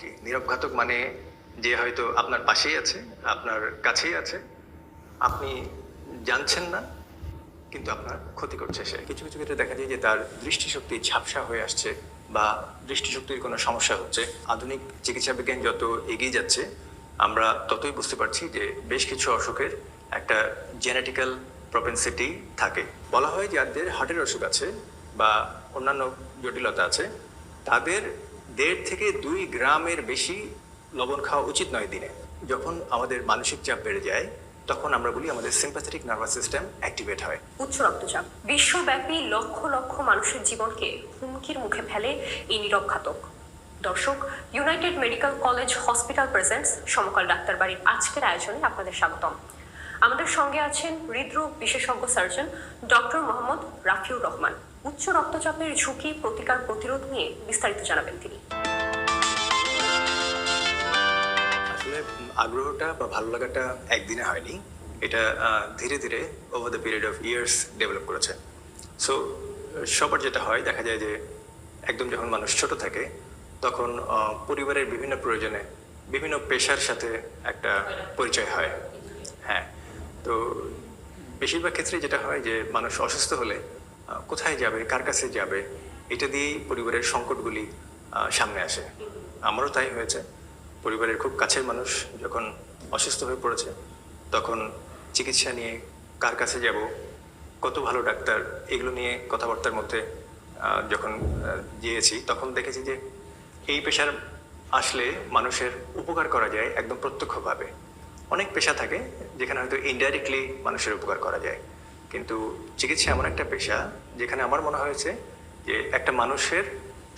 কি? নীরব ঘাতক মানে যে হয়তো আপনার পাশেই আছে, আপনার কাছেই আছে, আপনি জানছেন না, কিন্তু আপনার ক্ষতি করছে সে। কিছু কিছু ক্ষেত্রে দেখা যায় যে তার দৃষ্টিশক্তি ঝাপসা হয়ে আসছে বা দৃষ্টিশক্তির কোনো সমস্যা হচ্ছে। আধুনিক চিকিৎসা বিজ্ঞান যত এগিয়ে যাচ্ছে, আমরা ততই বুঝতে পারছি যে বেশ কিছু অসুখের একটা জেনেটিক্যাল প্রপেন্সিটি থাকে। বলা হয় যাদের হার্টের অসুখ আছে বা অন্যান্য জটিলতা আছে, তাদের 1.5 থেকে 2 গ্রামের বেশি লবণ খাওয়া উচিত নয় দিনে। যখন আমাদের মানসিক চাপ বেড়ে যায়, তখন আমরা বলি আমাদের সিম্প্যাথেটিক নার্ভাস সিস্টেম অ্যাক্টিভেট হয়। উচ্চ রক্তচাপ বিশ্বব্যাপী লক্ষ লক্ষ মানুষের জীবনকে হুমকির মুখে ফেলে এই নীরব ঘাতক। দর্শক, United Medical College Hospital presents Samakal doctor বাড়ির আজকের আয়োজনে আপনাদের স্বাগতম। আমাদের সঙ্গে আছেন হৃদরোগ বিশেষজ্ঞ সার্জন ডক্টর মোহাম্মদ রাফিউর রহমান। উচ্চ রক্তচাপের ঝুঁকি, প্রতিকার, প্রতিরোধ নিয়ে বিস্তারিত জানাবেন তিনি। আসলে আগ্রহটা বা ভালো লাগাটা একদিনে হয়নি, এটা ধীরে ধীরে over the period of years develop করেছে। সো সবার যেটা হয়, দেখা যায় যে একদম যখন মানুষ ছোট থাকে তখন পরিবারের বিভিন্ন প্রয়োজনে বিভিন্ন পেশার সাথে একটা পরিচয় হয়। হ্যাঁ, তো বেশিরভাগ ক্ষেত্রে যেটা হয় যে মানুষ অসুস্থ হলে কোথায় যাবে, কার কাছে যাবে, এটা দিয়েই পরিবারের সংকটগুলি সামনে আসে। আমারও তাই হয়েছে। পরিবারের খুব কাছের মানুষ যখন অসুস্থ হয়ে পড়েছে, তখন চিকিৎসা নিয়ে কার কাছে যাব, কত ভালো ডাক্তার, এগুলো নিয়ে কথাবার্তার মধ্যে যখন গিয়েছি, তখন দেখেছি যে এই পেশার আসলে মানুষের উপকার করা যায় একদম প্রত্যক্ষভাবে। অনেক পেশা থাকে যেখানে হয়তো ইনডাইরেক্টলি মানুষের উপকার করা যায়, কিন্তু চিকিৎসা এমন একটা পেশা যেখানে আমার মনে হয়েছে যে একটা মানুষের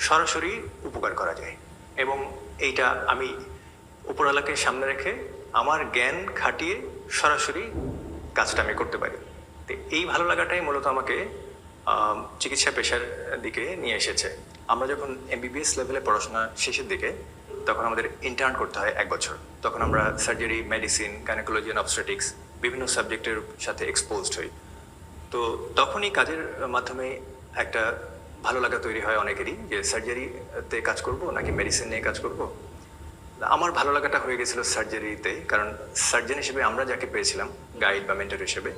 সরাসরি উপকার করা যায়। এবং এইটা আমি উপরওয়ালাকে সামনে রেখে আমার জ্ঞান খাটিয়ে সরাসরি কাজটা আমি করতে পারি। তো এই ভালো লাগাটাই মূলত আমাকে চিকিৎসা পেশার দিকে নিয়ে এসেছে। আমরা যখন এমবিবিএস লেভেলে পড়াশোনা শেষের দিকে, তখন আমাদের ইন্টার্ন করতে হয় 1 বছর। তখন আমরা surgery, medicine, gynaecology and obstetrics বিভিন্ন সাবজেক্টের সাথে এক্সপোজড হই। তো তখনই কাজের মাধ্যমে একটা ভালো লাগা তৈরি হয় অনেকেরই, যে সার্জারিতে কাজ করব নাকি মেডিসিন নিয়ে কাজ করব। আমার ভালো লাগাটা হয়ে গেছিল সার্জারিতে, কারণ সার্জন হিসেবে আমরা যাকে পেয়েছিলাম গাইড বা মেন্টর হিসেবে,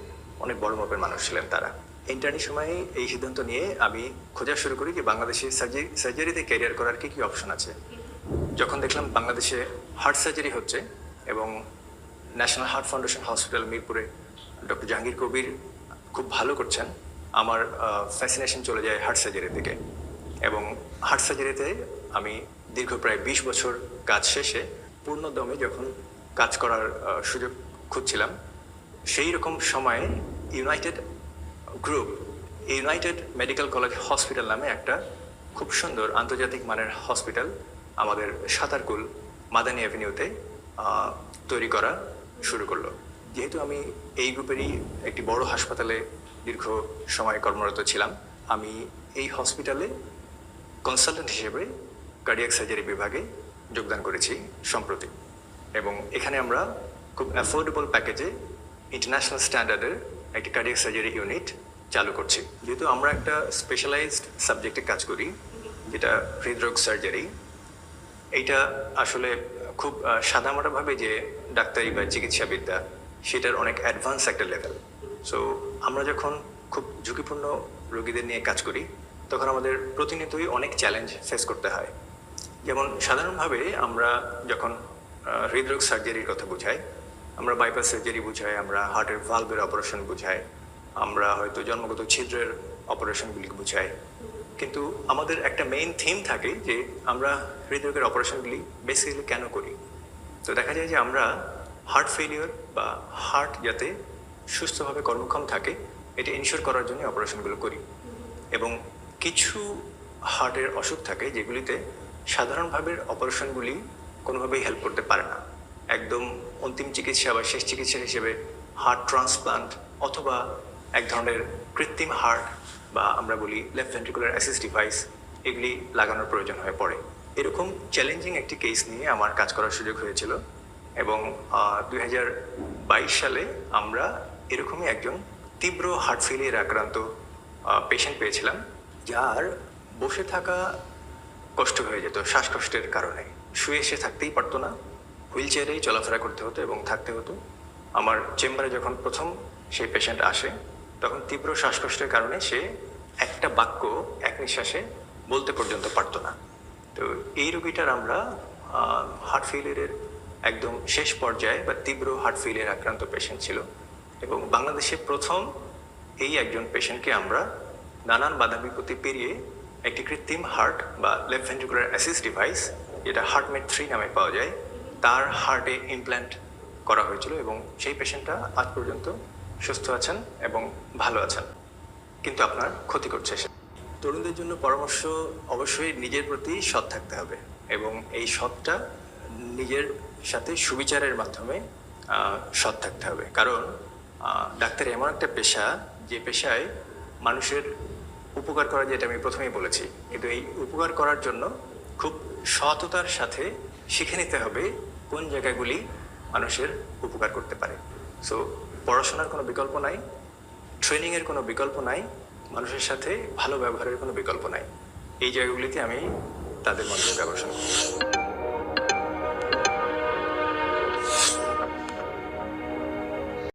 অনেক বড় মাপের মানুষ ছিলেন তারা। ইন্টার্নের সময় এই সিদ্ধান্ত নিয়ে আমি খোঁজা শুরু করি যে বাংলাদেশে সার্জারিতে ক্যারিয়ার করার কি কি অপশন আছে। যখন দেখলাম বাংলাদেশে হার্ট সার্জারি হচ্ছে এবং ন্যাশনাল হার্ট ফাউন্ডেশন হসপিটাল মিরপুরে ডক্টর জাহাঙ্গীর কবির খুব ভালো করছেন, আমার ফ্যাসিনেশন চলে যায় হার্ট সার্জারির দিকে। এবং হার্ট সার্জারিতে আমি দীর্ঘ প্রায় 20 বছর কাজ শেষে পূর্ণ দমে যখন কাজ করার সুযোগ খুঁজছিলাম, সেই রকম সময়ে ইউনাইটেড মেডিকেল কলেজ হসপিটাল নামে একটা খুব সুন্দর আন্তর্জাতিক মানের হসপিটাল আমাদের সাতারকুল মাদানী অ্যাভিনিউতে তৈরি করা শুরু করলো। যেহেতু আমি এই গ্রুপেরই একটি বড় হাসপাতালে দীর্ঘ সময় কর্মরত ছিলাম, আমি এই হসপিটালে কনসালটেন্ট হিসেবে কার্ডিয়াক সার্জারি বিভাগে যোগদান করেছি সম্প্রতি। এবং এখানে আমরা খুব অ্যাফোর্ডেবল প্যাকেজে ইন্টারন্যাশনাল স্ট্যান্ডার্ডের একটি কার্ডিয়াক সার্জারি ইউনিট চালু করছি। যেহেতু আমরা একটা স্পেশালাইজড সাবজেক্টে কাজ করি, যেটা হৃদরোগ সার্জারি, এইটা আসলে খুব সাদামাটাভাবে যে ডাক্তারি বা চিকিৎসাবিদ্যা, সেটার অনেক অ্যাডভান্স একটা লেভেল। সো আমরা যখন খুব ঝুঁকিপূর্ণ রোগীদের নিয়ে কাজ করি, তখন আমাদের প্রতিনিয়তই অনেক চ্যালেঞ্জ ফেস করতে হয়। যেমন সাধারণভাবে আমরা যখন হৃদরোগ সার্জারির কথা বুঝাই, আমরা বাইপাস সার্জারি বুঝাই, আমরা হার্টের ভালভের অপারেশন বুঝাই, আমরা হয়তো জন্মগত ছিদ্রের অপারেশনগুলি বুঝাই, কিন্তু আমাদের একটা মেইন থিম থাকে যে আমরা হৃদরোগের অপারেশনগুলি বেসিক্যালি কেন করি। তো দেখা যায় যে আমরা হার্ট ফেলিওর বা হার্ট যাতে সুস্থভাবে কর্মক্ষম থাকে, এটা ইনশিওর করার জন্য অপারেশনগুলো করি। এবং কিছু হার্টের অসুখ থাকে যেগুলিতে সাধারণভাবে অপারেশনগুলি কোনোভাবেই হেল্প করতে পারে না। একদম অন্তিম চিকিৎসা বা শেষ চিকিৎসা হিসেবে হার্ট ট্রান্সপ্লান্ট অথবা এক ধরনের কৃত্রিম হার্ট বা আমরা বলি লেফট ভেন্ট্রিকুলার অ্যাসিস্ট ডিভাইস, এগুলি লাগানোর প্রয়োজন হয়ে পড়ে। এরকম চ্যালেঞ্জিং একটি কেস নিয়ে আমার কাজ করার সুযোগ হয়েছিল। এবং 2022 সালে আমরা এরকমই একজন তীব্র হার্ট ফেলিয়ার আক্রান্ত পেশেন্ট পেয়েছিলাম, যার বসে থাকা কষ্ট হয়ে যেত শ্বাসকষ্টের কারণে। শুয়ে এসে থাকতেই পারতো না, হুইল চেয়ারেই চলাফেরা করতে হতো এবং থাকতে হতো। আমার চেম্বারে যখন প্রথম সেই পেশেন্ট আসে, তখন তীব্র শ্বাসকষ্টের কারণে সে একটা বাক্য এক নিঃশ্বাসে বলতে পর্যন্ত পারতো না। তো এই রোগীটার আমরা হার্ট ফেলিয়ারের একদম শেষ পর্যায়ে বা তীব্র হার্ট ফেলিয়ার আক্রান্ত পেশেন্ট ছিল, এবং বাংলাদেশে প্রথম এই একজন পেশেন্টকে আমরা নানান বাধা বিপত্তি পেরিয়ে একটি কৃত্রিম হার্ট বা লেফট ভেন্ট্রিকুলার অ্যাসিস্ট ডিভাইস, যেটা হার্টমেট 3 নামে পাওয়া যায়, তার হার্টে ইমপ্ল্যান্ট করা হয়েছিল, এবং সেই পেশেন্টটা আজ পর্যন্ত সুস্থ আছেন এবং ভালো আছেন। কিন্তু আপনার ক্ষতি করছে সে। তরুণদের জন্য পরামর্শ, অবশ্যই নিজের প্রতি সৎ থাকতে হবে, এবং এই সৎটা নিজের সাথে সুবিচারের মাধ্যমে সৎ থাকতে হবে। কারণ ডাক্তার এমন একটা পেশা, যে পেশায় মানুষের উপকার করা, যেটা আমি প্রথমেই বলেছি, কিন্তু এই উপকার করার জন্য খুব সততার সাথে শিখে নিতে হবে কোন জায়গাগুলি মানুষের উপকার করতে পারে। সো পড়াশোনার কোনো বিকল্প নাই, ট্রেনিংয়ের কোনো বিকল্প নাই, মানুষের সাথে ভালো ব্যবহারের কোনো বিকল্প নাই। এই জায়গাগুলিতে আমি তাদের মনোযোগ আকর্ষণ করি।